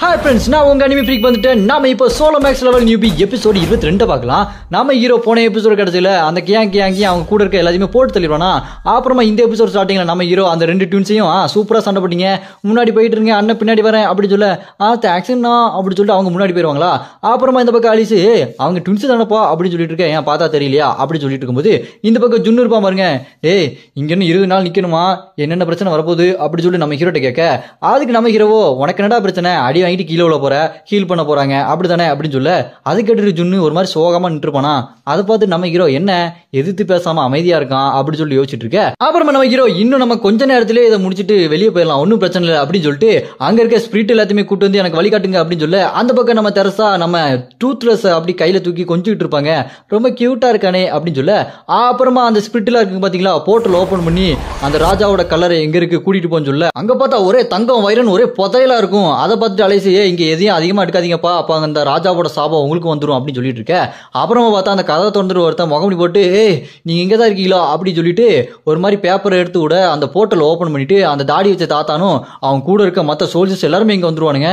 Hi friends, நான் உங்க anime freak வந்துட்டேன். நாம இப்போ solo maths level newbie episode 22 பார்க்கலாம். நாம ஹீரோ போன எபிசோடு கிடைச்சல அந்த கியாங்கி அவங்க கூட இருக்க எல்லாத்தையுமே போட்டு தள்ளிடுவானா. அப்புறமா இந்த எபிசோட் ஸ்டார்டிங்ல நம்ம ஹீரோ அந்த ரெண்டு ட்யூன்ஸையும் சூப்பரா சண்டை போட்டீங்க, முன்னாடி போயிட்டு இருங்க, அண்ணன் பின்னாடி வரேன் அப்படி சொல்ல தேங்க்ஸ்ண்ணா அப்படி சொல்லிட்டு அவங்க முன்னாடி போயிருவாங்களா. அப்புறமா இந்த பக்கம் அலிசு அவங்க ட்வின்ஸ் தானப்பா அப்படின்னு சொல்லிட்டு இருக்கேன், ஏன் பார்த்தா தெரியலையா அப்படி சொல்லிட்டு இருக்கும்போது இந்த பக்கம் ஜுன்னு இருப்பா பாருங்க, டேய் இங்க இன்னும் 20 நாள் நிக்கணுமா, என்னென்ன பிரச்சனை வரப்போகுது அப்படி சொல்லி நம்ம ஹீரோட்ட கேட்க, அதுக்கு நம்ம ஹீரோவோ உனக்கு என்னடா பிரச்சனை, அடி வாங்கிட்டு கீழே உள்ள போற, ஹீல் பண்ண போறாங்க அப்படித்தானே அப்படின்னு சொல்ல, அது கேட்டு ஜுன்னு ஒரு மாதிரி சோகமா நின்று இருப்பானா. அதை பார்த்து நம்ம ஹீரோ என்ன எதிர்த்து பேசாம அமைதியா இருக்கான் அப்படி சொல்லி யோசிச்சுட்டு இருக்க. அப்புறமா நம்ம ஹீரோ இன்னும் நம்ம கொஞ்ச நேரத்திலே இதை முடிச்சுட்டு வெளியே போயிடலாம், ஒன்னும் பிரச்சனை இல்லை அப்படின்னு சொல்லிட்டு அங்க இருக்க ஸ்பிரிட் எல்லாத்தையுமே கூட்டு வந்து எனக்கு வழிகாட்டுங்க அப்படின்னு சொல்ல, அந்த பக்கம் நம்ம தெரசா நம்ம டூத்லெஸ் அப்படி கையில தூக்கி கொஞ்சிட்டு இருப்பாங்க, ரொம்ப கியூட்டா இருக்கானே அப்படின்னு சொல்ல. அப்புறமா அந்த ஸ்பிரிட்ல இருக்கு பாத்தீங்களா, போர்ட்டல் ஓபன் பண்ணி அந்த ராஜாவோட கலரை எங்க இருக்கு கூட்டிட்டு போன்னு சொல்ல, அங்க பார்த்தா ஒரே தங்கம் வைரன் ஒரே புதையலா இருக்கும். அதை பார்த்துட்டு அலைசி இங்க எதையும் அதிகமா எடுக்காதீங்கப்பா, அப்ப அந்த ராஜாவோட சாபம் உங்களுக்கு வந்துடும் அப்படின்னு சொல்லிட்டு இருக்க. அப்புறமா பார்த்தா அந்த கதை திறந்துட்டு ஒருத்தன் முகமடி போட்டு, நீங்க இங்க தான் இருக்கீங்களா அப்படின்னு சொல்லிட்டு ஒரு மாதிரி பேப்பரை எடுத்து விட அந்த போர்ட்டல் ஓபன் பண்ணிட்டு அந்த தாடி வச்ச தாத்தானும் அவங்க கூட இருக்க மற்ற சோல்ஜர்ஸ் எல்லாருமே இங்க வந்துருவானுங்க.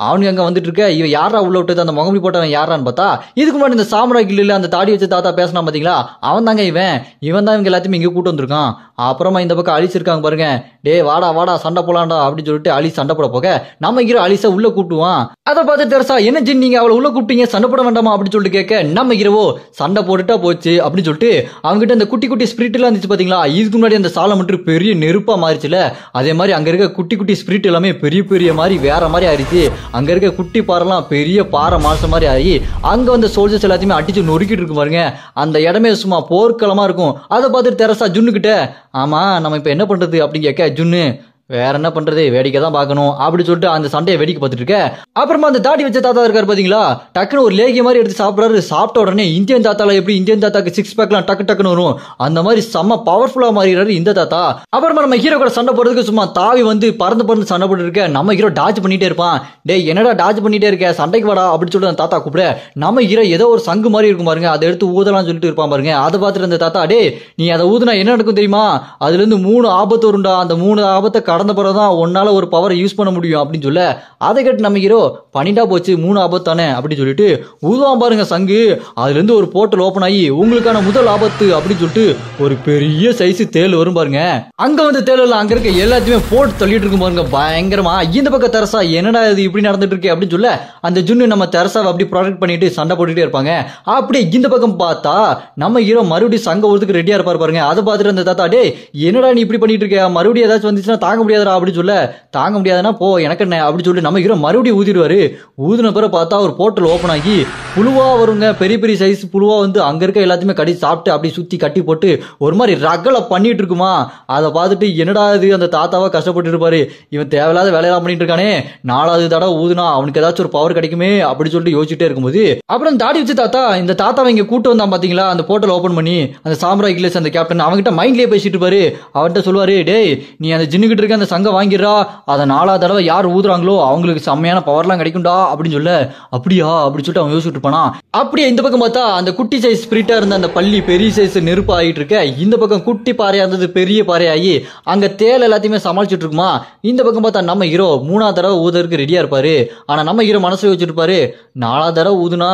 அவனுக்கு அங்க வந்துட்டு இருக்க, இவன் யாரா உள்ள விட்டது அந்த முகமடி போட்டவன் யாரான்னு பார்த்தா, இதுக்கு முன்னாடி இந்த சாம்ராய் கில்ல அந்த தாடி வச்ச தாத்தா பேசினா பாத்தீங்களா, அவன் தாங்க இவன் தான் இவங்க எல்லாத்தையுமே இங்க கூட்டு வந்திருக்கான். அப்புறமா இந்த பக்கம் அலிஸ் இருக்காங்க பாருங்க, டே வாடா வாடா சண்டை போலாண்டா அப்படின்னு சொல்லிட்டு அலிஸ் சண்டை போட போக நம்ம ஹீரோ அலிஸை உள்ள கூட்டுவான். அதை பார்த்து தெரசா என்ன ஜின் நீங்க அவளை உள்ள கூப்பிட்டீங்க, சண்டை போட வேண்டாமா அப்படின்னு சொல்லிட்டு கேட்க, நம்ம ஹீரோவோ சண்டை போட்டுட்டா போச்சு அப்படின்னு சொல்லிட்டு அவங்ககிட்ட இந்த குட்டி குட்டி ஸ்பிரிட் எல்லாம் இருந்துச்சு பாத்தீங்களா, இதுக்கு முன்னாடி அந்த சாலை மட்டும் பெரிய நெருப்பா மாறிச்சுல, அதே மாதிரி அங்க இருக்க குட்டி குட்டி ஸ்பிரிட் எல்லாமே பெரிய பெரிய மாதிரி வேற மாதிரி ஆயிடுச்சு. அங்க இருக்க குட்டி பாறைலாம் பெரிய பாறை மாசம் மாதிரி ஆகி அங்க வந்து சோல்ஜர்ஸ் எல்லாத்தையுமே அடிச்சு நொறுக்கிட்டு இருக்கு பாருங்க. அந்த இடமே சும்மா போர்க்களமா இருக்கும். அதை பார்த்துட்டு தெரசா ஜுன்னு கிட்ட, ஆமா நம்ம இப்ப என்ன பண்றது அப்படின்னு கேட்க, ஜுன்னு வேற என்ன பண்றது, வேடிக்கை தான் பார்க்கணும் அப்படி சொல்லிட்டு அந்த சண்டையை வேடிக்கை பார்த்துட்டு இருக்க. அப்புறமா அந்த தாடி வச்ச தாத்தா இருக்காரு பாத்தீங்களா, டக்குன்னு ஒரு லேகிய மாதிரி எடுத்து சாப்பிடுறாரு. சாப்பிட்ட உடனே இந்தியன் தாத்தால எப்படி இந்தியன் தாத்தாக்கு 6 பேக்லாம் டக்கு டக்குன்னு வரும், அந்த மாதிரி செம்ம பவர்ஃபுல்லா மாறிடுறாரு இந்த தாத்தா. அப்புறமா நம்ம ஹீரோ கூட சண்டை போடுறதுக்கு சும்மா தாவி வந்து பறந்து பறந்து சண்டை போட்டு இருக்க, நம்ம ஹீரோ டாஜ் பண்ணிட்டே இருப்பான். டேய் என்னடா டாஜ் பண்ணிட்டே இருக்க, சண்டைக்கு வாடா அப்படின்னு சொல்லிட்டு அந்த தாத்தா கூப்பிட, நம்ம ஹீரோ ஏதோ ஒரு சங்கு மாதிரி இருக்கும் பாருங்க, அதை எடுத்து ஊதலாம்னு சொல்லிட்டு இருப்பான் பாருங்க. அதை பார்த்துட்டு அந்த தாத்தா, டே நீ அதை ஊதுனா என்ன நடக்கும் தெரியுமா, அதுல இருந்து 3 ஆபத்து வரும்டா, அந்த 3 ஆபத்தை கடந்த பிறகுதான் ஒன்னால ஒரு பவரை யூஸ் பண்ண முடியும் அப்படின்னு சொல்ல, அதை கேட்டு நம்ம ஹீரோ பண்ணிட்டா போச்சு 3 ஆபத்து தானே அப்படின்னு சொல்லிட்டு ஊதுவான் பாருங்க சங்கு. அதுல இருந்து ஒரு போர்ட்டல் ஓபன் ஆகி உங்களுக்கான முதல் ஆபத்து அப்படின்னு சொல்லிட்டு ஒரு பெரிய சைஸ் தேல் வரும் பாருங்க. அங்க வந்து தேல் எல்லாம் அங்க இருக்க எல்லாத்தையுமே போட்டு தள்ளிட்டு இருக்கும் பாருங்க பயங்கரமா. இந்த பக்கம் தெரசா என்னடா இது இப்படி நடந்துட்டு இருக்கு அப்படின்னு சொல்ல, அந்த ஜுன்னு நம்ம தெரசாவை அப்படி ப்ரொடெக்ட் பண்ணிட்டு சண்டை போட்டுட்டே இருப்பாங்க. அப்படியே இந்த பக்கம் பார்த்தா நம்ம ஹீரோ மறுபடியும் சங்க ஒருத்துக்கு ரெடியா இருப்பாரு பாருங்க. அதை பார்த்துட்டு அந்த தாத்தா, டே என்னடா நீ இப்படி பண்ணிட்டு இருக்க, மறுபடியும் ஏதாச்சும் வந்துச்சுன்னா தாங்க முடியாதா அப்படின்னு சொல்ல, தாங்க முடியாதுன்னா போ எனக்கு என்ன அப்படி சொல்லி நம்ம ஹீரோ மறுபடியும் ஊதிடுவாரு. ஊதின பிறகு பார்த்தா ஒரு போர்ட்டல் ஓபன் ஆகி புழுவா வருங்க, பெரிய பெரிய சைஸ் புழுவா வந்து அங்க இருக்க எல்லாத்தையுமே கடி சாப்பிட்டு அப்படி சுத்தி கட்டி போட்டு ஒரு மாதிரி ரகலை பண்ணிட்டு இருக்குமா. அதை பார்த்துட்டு என்னடா இது அந்த தாத்தாவா கஷ்டப்பட்டு இருப்பாரு, இவன் தேவையில்லாத வேலையெல்லாம் பண்ணிட்டு இருக்கானே, 4வது தடவை ஊதுனா அவனுக்கு ஏதாச்சும் ஒரு பவர் கிடைக்குமே அப்படி சொல்லிட்டு யோசிச்சுட்டே இருக்கும்போது, அப்புறம் தாடி வச்சு தாத்தா இந்த தாத்தாவை இங்க கூட்டு வந்தான் பாத்தீங்களா, அந்த போர்ட்டல் ஓபன் பண்ணி அந்த சாம்ராய் கில்லேஸ் அந்த கேப்டன் அவன்கிட்ட மைண்ட்லயே பேசிட்டு இருப்பாரு. அவன்கிட்ட சொல்லுவாரு, டேய் நீ அந்த ஜின்னுகிட்ட இருக்க அந்த சங்க வாங்கிடுறா, அதை 4வது தடவை யார் ஊதுறாங்களோ அவங்களுக்கு செம்மையான பவர்லாம் கிடைக்கும்டா அப்படின்னு சொல்ல, அப்படியா அப்படி சொல்லிட்டு அவன் யோசிச்சுட்டு இருப்பானா. அப்படியே இந்த பக்கம் பார்த்தா அந்த குட்டி சைஸ் ஸ்பிரிட்டா இருந்த அந்த பள்ளி பெரிய சைஸ் நெருப்பு ஆகிட்டு இருக்க, இந்த பக்கம் குட்டி பாறையா இருந்தது பெரிய பாறையாகி அங்க தேல் எல்லாத்தையுமே சமாளிச்சுட்டு இருக்குமா. இந்த பக்கம் பார்த்தா நம்ம ஹீரோ 3வது தடவை ஊதருக்கு ரெடியா இருப்பாரு. ஆனா நம்ம ஹீரோ மனசு வச்சுட்டு இருப்பாரு, 4வது தடவை ஊதுனா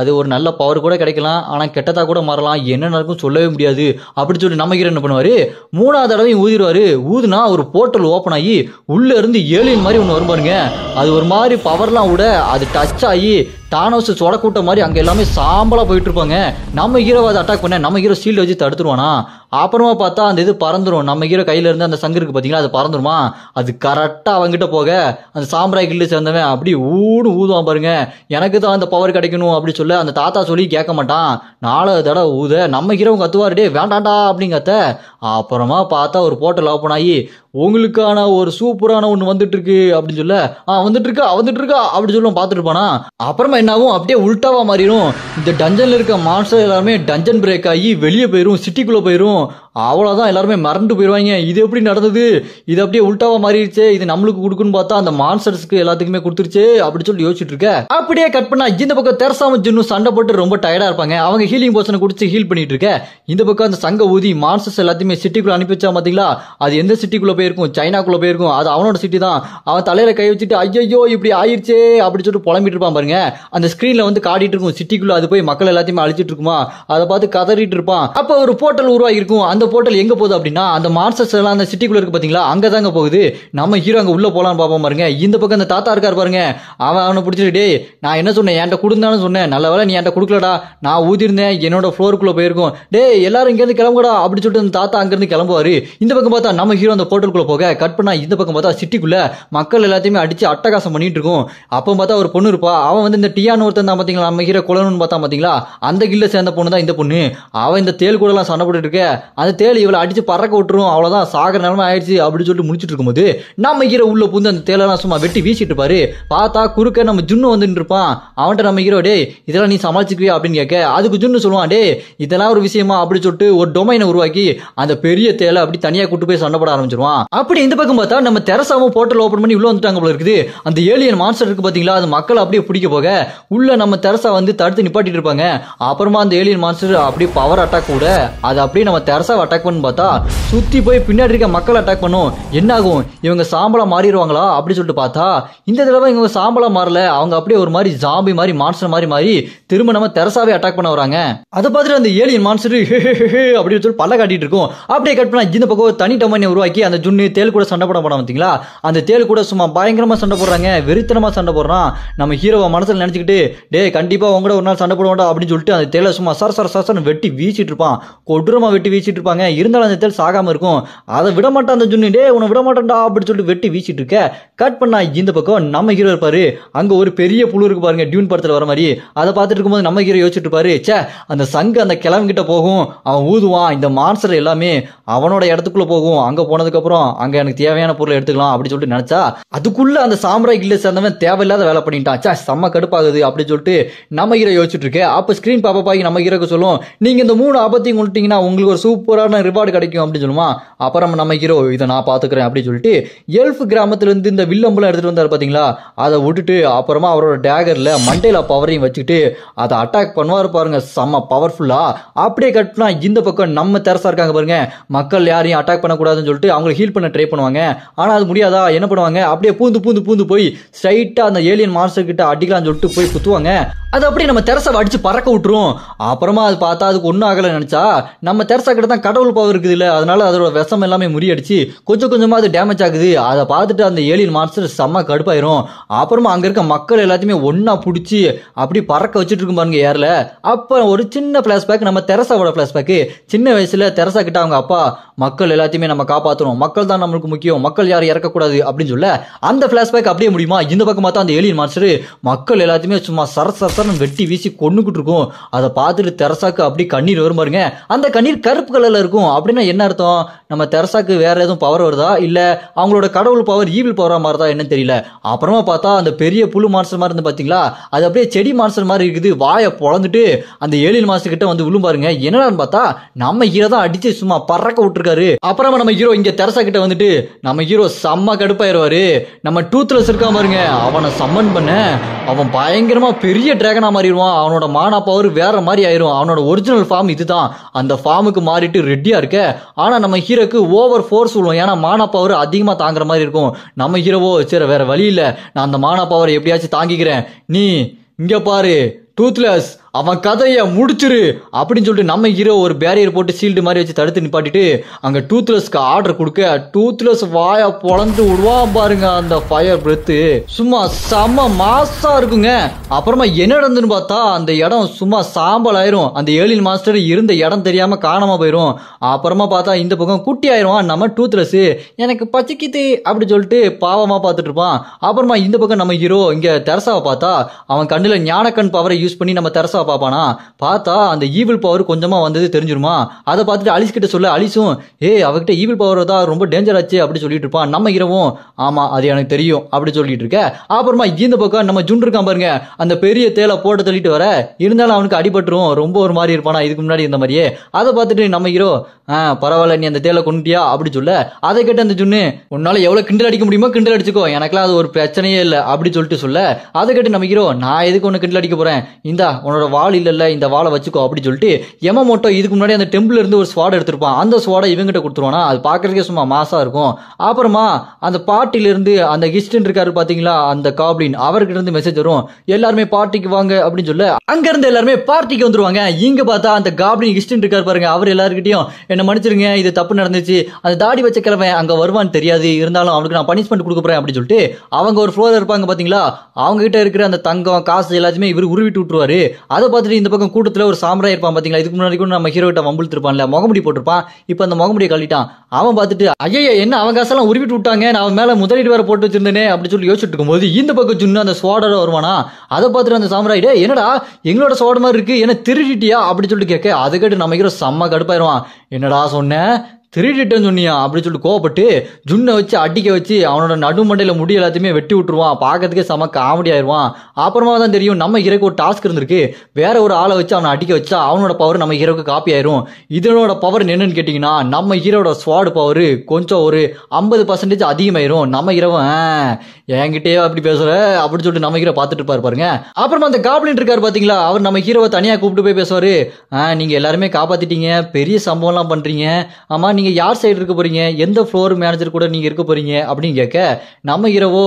அது ஒரு நல்ல பவர் கூட கிடைக்கலாம், ஆனா கெட்டதா கூட மாறலாம், என்ன நடக்கும் சொல்லவே முடியாது அப்படி சொல்லி நம்ம ஹீரோ என்ன பண்ணுவாரு, 3வது தடவையும் ஊதிடுவாரு. ஊதுனா ஒரு போர்ட்டல் ஓபன் ஆகி உள்ள இருந்து ஏலியன் மாதிரி ஒண்ணு வரும் பாருங்க. அது ஒரு மாதிரி பவர்லாம் விட அது டச் ஆகி தானோஸ் சொட கூட்ட மாதிரி அங்க எல்லாமே சாம்பலா போயிட்டு இருப்பாங்க. நம்ம ஹீரோவை அதை அட்டாக் பண்ண நம்ம ஹீரோ ஷீல்டு வச்சு தடுத்துருவானா. அப்புறமா பார்த்தா அந்த இது பறந்துரும், நம்ம ஹீரோ கையில இருந்து அந்த சங்கு இருக்கு பாத்தீங்களா, அது பறந்துருமா. அது கரெக்டா அவங்கிட்ட போக அந்த சாம்ராய் கில்ல சேர்ந்தவன் அப்படி ஊதுவான் பாருங்க, எனக்கு தான் அந்த பவர் கிடைக்கணும் அப்படி சொல்ல அந்த தாத்தா சொல்லி கேட்க மாட்டான். 4வது தடவை ஊத நம்ம ஹீரோ கத்துவாரு, டே வேண்டாண்டா அப்படிங்கத்த. அப்புறமா பார்த்தா ஒரு போர்ட்டல் ஓபன் ஆகி உங்களுக்கான ஒரு சூப்பரான ஒண்ணு வந்துட்டு இருக்கு அப்படின்னு சொல்ல, வந்துட்டு இருக்கா அப்படி சொல்லுவோம் பார்த்துட்டு இருப்பானா. அப்புறமா என்னாவும் அப்படியே உல்டாவா மாறிடும். இந்த டஞ்சன்ல இருக்க மான்ஸ்டர் எல்லாருமே டஞ்சன் பிரேக் ஆகி வெளியே போயிரும், சிட்டிக்குள்ள போயிரும். அவ்வளவுதான் எல்லாருமே மறந்து போயிடுவாங்க. இது எப்படி நடந்தது, இது அப்படியே உல்டாவா மாறிடுச்சு, இது நம்மளுக்கு கொடுக்குன்னு பார்த்தா அந்த மான்ஸ்டர்ஸ்க்கு எல்லாத்துக்குமே கொடுத்துருச்சு அப்படி சொல்லி யோசிச்சுட்டு இருக்க. அப்படியே கட் பண்ணா இந்த பக்கம் தெரசாவும் ஜின்னும் சண்டை போட்டு ரொம்ப டயர்டா இருப்பாங்க. அவங்க ஹீலிங் போஷனை குடிச்சு ஹீல் பண்ணிட்டு இருக்க. இந்த பக்கம் அந்த சங்க ஊதி மான்ஸ்டர்ஸ் எல்லாத்தையுமே சிட்டிக்குள்ள அனுப்பி வச்சா பாத்தீங்களா, அது எந்த சிட்டிக்குள்ள போயிருக்கும், சைனாக்குள்ள போயிருக்கும், அது அவனோட சிட்டி தான். அவன் தலையில கை வச்சுட்டு ஐயோ இப்படி ஆயிடுச்சே அப்படி சொல்லிட்டு புலம்பிட்டு இருப்பான் பாருங்க. அந்த ஸ்கிரீன்ல வந்து காட்டிட்டு இருக்கும் சிட்டிக்குள்ள அது போய் மக்கள் எல்லாத்தையுமே அழிச்சிட்டு இருக்குமா, அதை பார்த்து கதறிட்டு இருப்பான். அப்ப ஒரு போர்ட்டல் உருவாகி இருக்கும். அந்த போர்ட்டல் எங்க போகுது அப்படின்னா அந்த மான்ஸ்டர்ஸ் எல்லாம் அந்த சிட்டிக்குள்ள இருக்கு பாத்தீங்களா, அங்கதாங்க போகுது. நம்ம ஹீரோ அங்க உள்ள போலான்னு பாப்போம் பாருங்க. இந்த பக்கம் அந்த தாத்தா இருக்காரு பாருங்க, அவனை பிடிச்சிட்டு டேய் நான் என்ன சொன்னேன், என்கிட்ட கொடுந்தான்னு சொன்னேன், நல்ல வேலை நீ என்கிட்ட கொடுக்கலடா, நான் ஊதிருந்தேன் என்னோட ஃப்ளோருக்குள்ள போயிருக்கும், டேய் எல்லாரும் இங்க இருந்து கிளம்புடா அப்படி சொல்லிட்டு அந்த தாத்தா அங்க இருந்து கிளம்புவாரு. இந்த பக்கம் பார்த்தா நம்ம ஹீரோ அந்த போர்ட்டலுக்குள்ள போக கட் பண்ணா இந்த பக்கம் பார்த்தா சிட்டிக்குள்ள மக்கள் எல்லாத்தையுமே அடிச்சு அட்டகாசம் பண்ணிட்டு இருக்கும். அப்ப பார்த்தா ஒரு பொண்ணு இருப்பா, அவன் வந்து இந்த டியான்னு ஒருத்தன் தான் பாத்தீங்களா, நம்ம ஹீரோ குலன்னு பார்த்தா பாத்தீங்களா, அந்த கில்ல சேர்ந்த பொண்ணு தான் இந்த பொண்ணு. அவன் இந்த தேல் கூட எல்லாம் சண்டை போட்டு இருக்க, அந்த தேல் இவளை அடிச்சு பறக்க விட்டுரும், அவ்வளவுதான் சாகர நிலைமை ஆயிடுச்சு அப்படின்னு சொல்லிட்டு முடிச்சிட்டு இருக்கும்போது நம்ம ஹீரோ உள்ள பூந்து அந்த தேலெல்லாம் சும்மா வெட்டி வீசிட்டு இருப்பாரு. பார்த்தா குறுக்க நம்ம ஜுன்னு வந்துட்டு இருப்பான். அவன்கிட்ட நம்ம ஹீரோ டே இதெல்லாம் நீ சமாளிச்சுக்குவியா அப்படின்னு கேட்க, அதுக்கு ஜுன்னு சொல்லுவான் டே இதெல்லாம் ஒரு விஷயமா அப்படி சொல்லிட்டு ஒரு டொமைனை உருவாக்கி அந்த பெரிய தேலை அப்படி தனியா கூட்டு போய் சண்டை போட ஆரம்பிச்சிருவான். அப்படி இந்த பக்கம் பார்த்தா நம்ம தெரசாவும் போர்ட்டல் ஓபன் பண்ணி உள்ள வந்துட்டாங்க போல இருக்குது. அந்த ஏலியன் மான்ஸ்டர் இருக்கு பாத்தீங்களா, அது மக்கள் அப்படியே பிடிக்க போக உள்ள நம்ம தெரசா வந்து தடுத்து நிப்பாட்டிட்டு இருப்பாங்க. அப்புறமா அந்த ஏலியன் மான்ஸ்டர் அப்படியே பவர் அட்டாக் கூட அது அப்படியே நம்ம தெரசாவை அட்டாக் பண்ணு பார்த்தா சுத்தி போய் பின்னாடி இருக்க மக்கள் அட்டாக் பண்ணும். என்ன ஆகும், இவங்க சாம்பலா மாறிடுவாங்களா அப்படி சொல்லிட்டு பார்த்தா இந்த தடவை இவங்க சாம்பலா மாறல, அவங்க அப்படியே ஒரு மாதிரி ஜாம்பி மாதிரி மான்ஸ்டர் மாதிரி திரும்ப நம்ம தெரசாவே அட்டாக் பண்ண வராங்க. அதை பார்த்துட்டு அந்த ஏலியன் மான்ஸ்டர் அப்படின்னு சொல்லி பல்ல காட்டிட்டு இருக்கும். அப்படியே கட் பண்ணா இந்த பக்கம் தனி டொமைனை உருவாக்கி அந்த ஜுன்னு தேல் கூட சண்டை போட பாத்தீங்களா, அந்த தேல் கூட சும்மா பயங்கரமா சண்டை போடுறாங்க, வெறித்தனமா சண்டை போடுறான். நம்ம ஹீரோவை மனசுல நினைச்சுக்கிட்டு டே கண்டிப்பா உங்க கூட ஒரு நாள் சண்டை போட வேண்டாம் அப்படின்னு சொல்லிட்டு அந்த தேலை சும்மா சரசரன்னு வெட்டி வீசிட்டு இருப்பான். கொடூரமா வெட்டி வீசிட்டு இருப்பாங்க. இருந்தாலும் அந்த தேல் சாகாம இருக்கும். அதை விட மாட்டான் அந்த ஜுன்னு, டே உன்னை விட மாட்டான்டா அப்படின்னு சொல்லிட்டு வெட்டி வீசிட்டு இருக்க. கட் பண்ணா இந்த பக்கம் நம்ம ஹீரோ இருப்பாரு. அங்க ஒரு பெரிய புழு இருக்கு பாருங்க, டியூன் படத்துல வர மாதிரி. அதை பார்த்துட்டு இருக்கும்போது நம்ம ஹீரோ யோசிச்சுட்டு இருப்பாரு, சே அந்த சங்கு அந்த கிழவன் கிட்ட போகும், அவன் ஊதுவான், இந்த மான்ஸ்டர் எல்லாமே அவனோட இடத்துக்குள்ள போகும், அங்க போனதுக்கு அப்புறம் அங்க எனக்கு தேவையான பொருளை எடுத்துக்கலாம் அப்படி சொல்லிட்டு நினைச்சா அதுக்குள்ள அந்த சாம்ராய் கில்ல சேர்ந்தவன் தேவையில்லாத வேலை பண்ணிட்டான். சே செம்ம கடுப்பாகுது அப்படின்னு சொல்லிட்டு நம்ம ஹீரோ யோசிச்சுட்டு இருக்கு. அப்ப ஸ்கிரீன் பாப்பாக்கி நம்ம ஹீரோக்கு சொல்லும், நீங்க இந்த 3 ஆபத்தையும் கொண்டுட்டீங்கன்னா உங்களுக்கு ஒரு சூப்பரான ரிவார்டு கிடைக்கும் அப்படின்னு சொல்லுமா. அப்புறம் நம்ம ஹீரோ இதை நான் பாத்துக்கிறேன் அப்படின்னு சொல்லிட்டு எல்ஃப் கிராமத்துல இருந்து இந்த வில்லம்புலாம் எடுத்துட்டு வந்தாரு பாத்தீங்களா, அதை விட்டுட்டு அப்புறமா அவரோட டேகர்ல மண்டேலா பவரையும் வச்சுட்டு அதை அட்டாக் பண்ணுவாரு பாருங்க, செம்ம பவர்ஃபுல்லா. அப்படியே கட்டினா இந்த பக்கம் நம்ம தெரசா இருக்காங்க பாருங்க, மக்கள் யாரையும் அட்டாக் பண்ணக்கூடாதுன்னு சொல்லிட்டு அவங்களை ஹீல் பண்ண ட்ரை பண்ணுவாங்க. ஆனா அது முடியாதா, என்ன பண்ணுவாங்க, அப்படியே பூந்து போய் ஸ்ட்ரைட்டா அந்த ஏலியன் மான்ஸ்டர் கிட்ட அடிக்கலாம்னு சொல்லிட்டு போய் குத்துவாங்க. அது அப்படியே நம்ம தெரசாவை அடிச்சு பறக்க விட்டுரும். அப்புறமா அது பார்த்தா அதுக்கு ஒன்றும் ஆகலை நினைச்சா நம்ம தெரசா கிட்ட தான் கடவுள் பவர் இருக்குது இல்லை, அதனால அதோட விஷம் எல்லாமே முறியடிச்சு கொஞ்சமா அது டேமேஜ் ஆகுது. அதை பார்த்துட்டு அந்த ஏலியன் மான்ஸ்டர் செம்ம கடுப்பாயிரும். அப்புறமா அங்க இருக்க மக்கள் எல்லாத்தையுமே ஒன்னா பிடிச்சி அப்படி பறக்க வச்சுட்டு இருக்கும் பாருங்க ஏர்ல. அப்ப ஒரு சின்ன பிளாஷ்பேக், நம்ம தெரசாவோட பிளாஷ்பேக். சின்ன வயசுல தெரசா கிட்ட அவங்க அப்பா மக்கள் எல்லாத்தையுமே நம்ம காப்பாற்றணும், மக்கள் தான் நம்மளுக்கு முக்கியம், மக்கள் யாரும் இறக்கக்கூடாது அப்படின்னு சொல்ல அந்த பிளாஷ்பேக் அப்படியே முடியுமா. இந்த பக்கம் பார்த்தா அந்த ஏலியன் மான்ஸ்டர் மக்கள் எல்லாத்தையுமே சும்மா சரசரன்னு வெட்டி வீசி கொன்னுகிட்டு இருக்கும். அதை பார்த்துட்டு தெரசாக்கு அப்படி கண்ணீர் வரும் பாருங்க. அந்த கண்ணீர் கருப்பு கலர்ல இருக்கும். அப்படின்னா என்ன அர்த்தம், நம்ம தெரசாக்கு வேற எதுவும் பவர் வருதா இல்ல அவங்களோட கடவுள் பவர் ஈவில் பவரா மாறுதா என்ன தெரியல. அப்புறமா பார்த்தா அந்த பெரிய புழு மான்ஸ்டர் மாதிரி இருந்து பாத்தீங்களா, அது அப்படியே செடி மான்ஸ்டர் மாதிரி இருக்குது. வாயை பொளந்துட்டு அந்த ஏலியன் மான்ஸ்டர் கிட்ட வந்து விழும் பாருங்க. என்னடான்னு பார்த்தா நம்ம ஹீரோ தான் அடிச்சு சும்மா பறக்க விட்டுருக்காரு. அப்புறமா நம்ம ஹீரோ இங்க தெரசா கிட்ட வந்துட்டு நம்ம ஹீரோ செம்ம கடுப்பாயிருவாரு. நம்ம டூத்லெஸ் இருக்கான் பாருங்க, அவனை சம்மன் பண்ண அவன் பயங்கரமா பெரிய டிராகனா மாறிடுவான். அவனோட மானா பவர் வேற மாதிரி ஆயிரும். அவனோட ஒரிஜினல் ஃபார்ம் இதுதான். அந்த ஃபார்முக்கு மாறிட்டு ரெடியா இருக்க. ஆனா நம்ம ஹீரோக்கு ஓவர் ஃபோர்ஸ் சொல்லுவோம், ஏன்னா மானா பவர் அதிகமா தாங்குற மாதிரி இருக்கும். நம்ம ஹீரோவோ சரி வேற வழி இல்ல, நான் அந்த மானா பவர் எப்படியாச்சும் தாங்கிக்கிறேன், நீ இங்க பாரு டூத்லெஸ் அவன் கதையை முடிச்சிரு அப்படின்னு சொல்லிட்டு நம்ம ஹீரோ ஒரு பேரியர் போட்டு சீல்டு மாதிரி வச்சு தடுத்து நிப்பாட்டிட்டு அங்க டூத்லெஸ்க்கு ஆர்டர் கொடுக்க டூத்லெஸ் வாயா பொழந்து விடுவான் பாருங்க. அந்த ஃபயர் பிரெத்து சும்மா செம்ம மாசா இருக்குங்க. அப்புறமா என்ன நடந்துன்னு பார்த்தா அந்த இடம் சும்மா சாம்பல் ஆயிரும். அந்த ஏலியன் மாஸ்டர் இருந்த இடம் தெரியாம காணாம போயிரும். அப்புறமா பார்த்தா இந்த பக்கம் குட்டி ஆயிரும் நம்ம டூத்லெஸ், எனக்கு பச்சைக்கிது அப்படி சொல்லிட்டு பாவமா பார்த்துட்டு இருப்பான். அப்புறமா இந்த பக்கம் நம்ம ஹீரோ இங்க தெரசாவை பார்த்தா அவன் கண்ணுல ஞானக்கண் பவரை யூஸ் பண்ணி நம்ம தெரசா பாப்பானா, பார்த்தா அந்த ஈவில் பவர் கொஞ்சமா வந்தது தெரிஞ்சிருமா. அதை பார்த்துட்டு அலிஸ் கிட்ட சொல்ல, அலிஸும் அவகிட்ட ஈவில் பவர் தான் ரொம்ப டேஞ்சர் ஆச்சு அப்படி சொல்லிட்டு இருப்பான். நம்ம ஹீரோவும் ஆமா அது எனக்கு தெரியும் அப்படி சொல்லிட்டு இருக்க. அப்புறமா இந்த பக்கம் நம்ம ஜுன் இருக்கான் பாருங்க, அந்த பெரிய தேலை போட்டு தள்ளிட்டு வர, இருந்தாலும் அவனுக்கு அடிபட்டுரும், ரொம்ப ஒரு மாதிரி இருப்பானா இதுக்கு முன்னாடி இந்த மாதிரியே. அதை பார்த்துட்டு நம்ம ஹீரோ பரவாயில்ல நீ அந்த தேலை கொண்டுட்டியா அப்படி சொல்ல, அதை கேட்டு அந்த ஜுன்னு உன்னால எவ்வளவு கிண்டல் அடிக்க முடியுமோ கிண்டல் அடிச்சுக்கோ, எனக்குலாம் அது ஒரு பிரச்சனையே இல்லை அப்படி சொல்லிட்டு சொல்ல, அதை கேட்டு நம்ம ஹீரோ நான் எதுக்கு ஒன்று கிண்டல் அடிக்க போறேன், இந்தா உன்னோட வாள் இல்ல இந்த வாளை வச்சுக்கோ அப்படி சொல்லிட்டு யமமோட்டோ இதுக்கு முன்னாடி அந்த டெம்பிள் இருந்து ஒரு ஸ்வாட் எடுத்திருப்பான், அந்த ஸ்வாடை இவங்கிட்ட கொடுத்துருவானா. அது பாக்குறதுக்கே சும்மா மாசா இருக்கும். அப்புறமா அந்த பார்ட்டில இருந்து அந்த கிஸ்டன் இருக்காரு பாத்தீங்களா அந்த காப்ளின், அவர்கிட்ட இருந்து மெசேஜ் வரும், எல்லாருமே பார்ட்டிக்கு வாங்க அப்படின்னு சொல்ல அங்க இருந்து எல்லாருமே பார்ட்டிக்கு வந்துருவாங்க. இங்க பார்த்தா அந்த காப்ளின் கிஸ்டன் இருக்காரு பாருங்க, அவர் எல்லாருக்கிட்டையும் என்ன மன்னிச்சிருங்க இது தப்பு நடந்துச்சு, அந்த தாடி வச்ச கிழமை அங்க வருவான்னு தெரியாது, இருந்தாலும் அவனுக்கு நான் பனிஷ்மெண்ட் கொடுக்க போறேன் அப்படின்னு சொல்லிட்டு அவங்க ஒரு ஃப்ளோர் இருப்பாங்க பாத்தீங்களா, அவங்க கிட்ட இருக்கிற அந்த தங்கம் காசு எல்லாத்தையுமே இவர் உருவிட்டு விட்டுருவாரு. அதை பார்த்துட்டு இந்த பக்கம் கூட்டத்துல ஒரு சாம்ராய் இருப்பான் பாத்தீங்களா, இதுக்கு முன்னாடி கூட நம்ம ஹீரோ கிட்ட வம்பிழுத்து இருப்பான்ல, முகமுடி போட்டிருப்பான், இப்ப அந்த முகமுடியை கழிட்டான். அவன் பார்த்துட்டு ஐயா என்ன அவங்க காசெல்லாம் உருவிட்டு விட்டாங்க, நான் அவன் மேல முதலீடு வேற போட்டு வச்சிருந்தேனே அப்படி சொல்லி யோசிச்சுட்டு இருக்கும்போது இந்த பக்கம் ஜுன்னு அந்த ஸ்வாடோட வருவானா. அதை பார்த்துட்டு அந்த சாம்ராய் என்னடா எங்களோட ஸ்வாட் மாதிரி இருக்கு, என்ன திருடிட்டியா அப்படி சொல்லிட்டு கேட்க, அதை கேட்டு நம்ம ஹீரோ செம்ம கடுப்பாயிருவான். என்னடா சொன்ன திருடிட்டேன்னு சொன்னியா அப்படி சொல்லிட்டு கோவப்பட்டு ஜுன்னை வச்சு அடிக்க வச்சு அவனோட நடுமண்டையில முடி எல்லாத்தையுமே வெட்டி விட்டுருவான். பார்க்கறதுக்கே செம காமெடி ஆயிடுவான். அப்புறமா தான் தெரியும் நம்ம ஹீரோக்கு ஒரு டாஸ்க் இருந்திருக்கு, வேற ஒரு ஆளை வச்சு அவனை அடிக்க வச்சா அவனோட பவர் நம்ம ஹீரோக்கு காப்பி ஆயிரும். இதனோட பவர் என்னன்னு கேட்டீங்கன்னா நம்ம ஹீரோட ஸ்வாட் பவர் கொஞ்சம் ஒரு 50% அதிகமாயிரும். நம்ம ஹீரோவும் என்கிட்டயே அப்படி பேசுற அப்படி சொல்லிட்டு நம்ம ஹீரோ பார்த்துட்டு இருப்பாரு பாருங்க. அப்புறமா அந்த காப்ளின் இருக்காரு பாத்தீங்களா, அவர் நம்ம ஹீரோவை தனியா கூப்பிட்டு போய் பேசுவாரு. நீங்க எல்லாருமே காப்பாத்திட்டீங்க, பெரிய சம்பவம் எல்லாம் பண்றீங்க, ஆமா நீங்க யார் சைடு இருக்க போறீங்க, எந்த ஃப்ளோர் மேனேஜர் கூட நீங்க இருக்க போறீங்க அப்படின்னு கேட்க, நம்ம ஹீரோவோ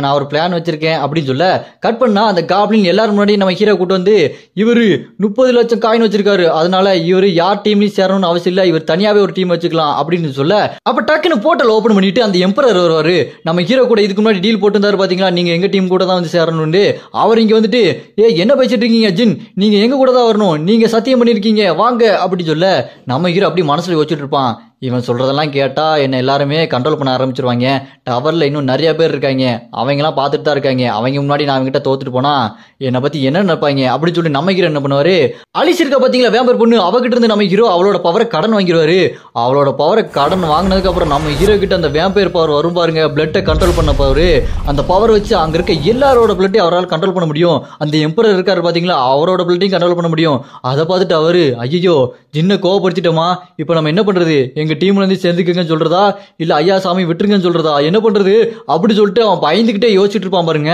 நான் ஒரு பிளான் வச்சிருக்கேன் அப்படின்னு சொல்ல, கட் பண்ணா அந்த காப்ளின் எல்லாரும் முன்னாடி நம்ம ஹீரோ கூட்டு வந்து இவரு 30 லட்சம் காயின் வச்சிருக்காரு, அதனால இவரு யார் டீம்லயும் சேரணும்னு அவசியம் இல்ல, இவர் தனியாவே ஒரு டீம் வச்சுக்கலாம் அப்படின்னு சொல்ல, அப்ப டக்குன்னு போர்ட்டல் ஓபன் பண்ணிட்டு அந்த எம்பரர் வருவாரு. நம்ம ஹீரோ கூட இதுக்கு முன்னாடி டீல் போட்டுருந்தாரு பாத்தீங்களா, நீங்க எங்க டீம் கூட தான் வந்து சேரணும்னு. அவர் இங்க வந்துட்டு என்ன பேசிட்டு இருக்கீங்க ஜின், நீங்க எங்க கூட தான் வரணும், நீங்க சத்தியம் பண்ணிருக்கீங்க வாங்க அப்படி சொல்ல, நம்ம ஹீரோ அப்படி மனசுல வச்சுட்டு இருப்பான். இவன் சொல்றதெல்லாம் கேட்டா என்ன எல்லாருமே கண்ட்ரோல் பண்ண ஆரம்பிச்சிருவாங்க, டவர்ல இன்னும் நிறைய பேர் இருக்காங்க, அவங்கெல்லாம் பார்த்துட்டு தான் இருக்காங்க, அவங்க முன்னாடி நான் அவங்ககிட்ட தோத்துட்டு போனா என்னை பத்தி என்ன நினைப்பாங்க அப்படின்னு சொல்லி நம்ம ஹீரோ என்ன பண்ணுவாரு, அலிஸ் இருக்கா பாத்தீங்களா வேம்பர் பொண்ணு, அவகிட்ட இருந்து நம்ம ஹீரோ அவளோட பவரை கடன் வாங்கிடுவாரு. அவளோட பவரை கடன் வாங்கினதுக்கு அப்புறம் நம்ம ஹீரோ கிட்ட அந்த வேம்பயர் பவர் வரும் பாருங்க, பிளட்டை கண்ட்ரோல் பண்ண பவர், அந்த பவர் வச்சு அங்க இருக்க எல்லாரோட பிளட்டையும் அவரால் கண்ட்ரோல் பண்ண முடியும். அந்த எம்பரர் இருக்காரு பாத்தீங்களா, அவரோட பிளட்டையும் கண்ட்ரோல் பண்ண முடியும். அதை பார்த்துட்டு அவரு ஐயோ ஜின்ன கோவப்படுத்திட்டோமா, இப்ப நம்ம என்ன பண்றது, எங்க டீம்ல இருந்து சேர்ந்துக்குங்கன்னு சொல்றதா இல்ல ஐயா சாமி விட்டுருங்கன்னு சொல்றதா, என்ன பண்றது அப்படி சொல்லிட்டு அவன் பயந்துகிட்டே யோசிச்சுட்டு இருப்பான் பாருங்க.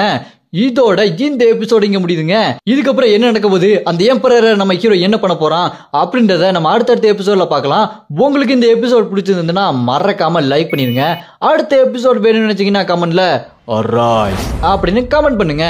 இதோட இந்த எபிசோடு இங்க முடியுதுங்க. இதுக்கப்புறம் என்ன நடக்க போகுது, அந்த எம்பரரை நம்ம ஹீரோ என்ன பண்ண போறான் அப்படின்றத நம்ம அடுத்தடுத்த எபிசோட்ல பார்க்கலாம். உங்களுக்கு இந்த எபிசோட் பிடிச்சிருந்ததுன்னா மறக்காம லைக் பண்ணிருங்க. அடுத்த எபிசோட் வேணும்னு நினைச்சீங்கன்னா கமெண்ட்ல அப்படின்னு கமெண்ட் பண்ணுங்க.